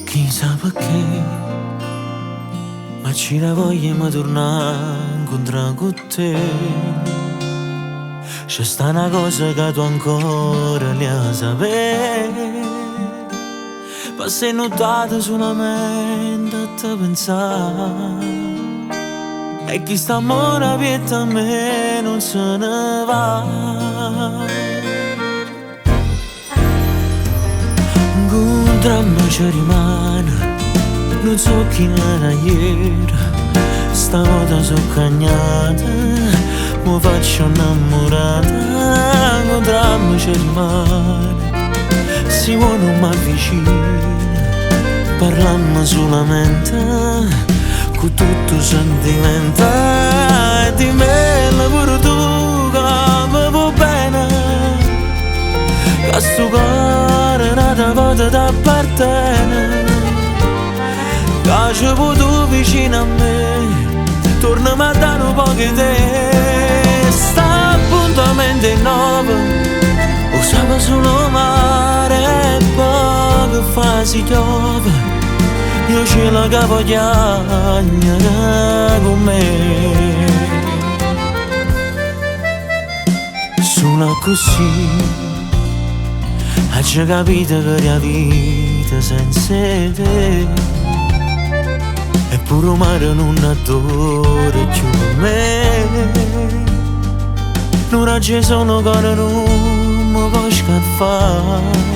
Chissà perché, ma ci la vogliamo tornare a incontrare con te. C'è sta una cosa che tu ancora ne sapere. Ma sei notata solamente a te pensare. E chi sta amore pietta a me non se ne va. Un dramma ci rimane, non so chi l'era ieri. Stavolta so cagnata, mi faccio innamorata. Un dramma ci rimane, si vuole non mi avvicina. Parlammo solamente con tutto sentimento. E di me pure tu che mi va bene, che sto cuore una volta t'appartiene. Che ci vuoi tu vicino a me, tornami a dare un po' di te. Sta appuntamento è nuovo, usava solo mare e poi che fa si piove. Io ce la che voglio con me. Solo così hai già capito che la vita senza te, eppure il mare non adora più me. Non raggi sono che non mi può scappare.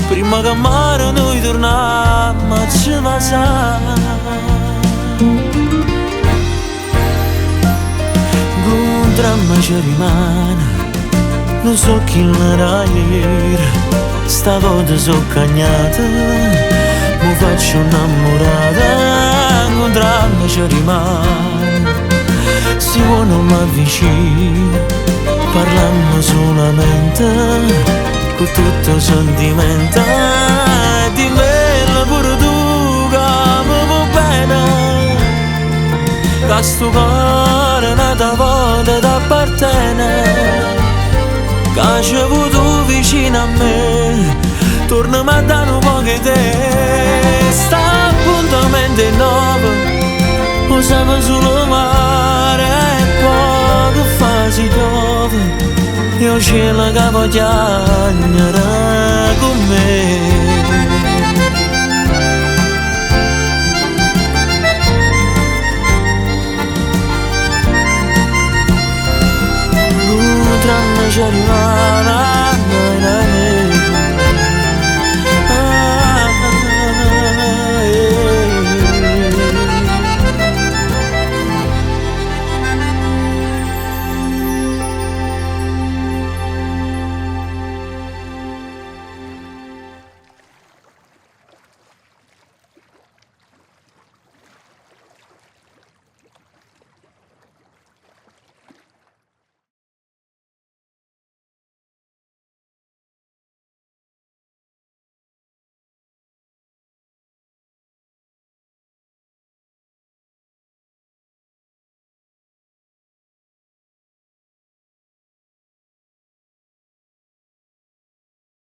Prima che mare noi torniamo a ci passare. Un dramma ci rimane, non so chi l'era ieri. Stavolta so cagnata, mi faccio innamorata. Un dramma ci rimane, si vuole non mi avvicina. Parlammo solamente con tutto sentimento. E di me pure tu che mi va bene, che sto cuore una volta t'appartiene. Che ci vuoi tu vicino a me, tornami a dare un po' di te. Sta appuntamento è nuovo, usava solo mare e poi che fa si piove. Io ce la che voglio con me. Un dramma ci rimane,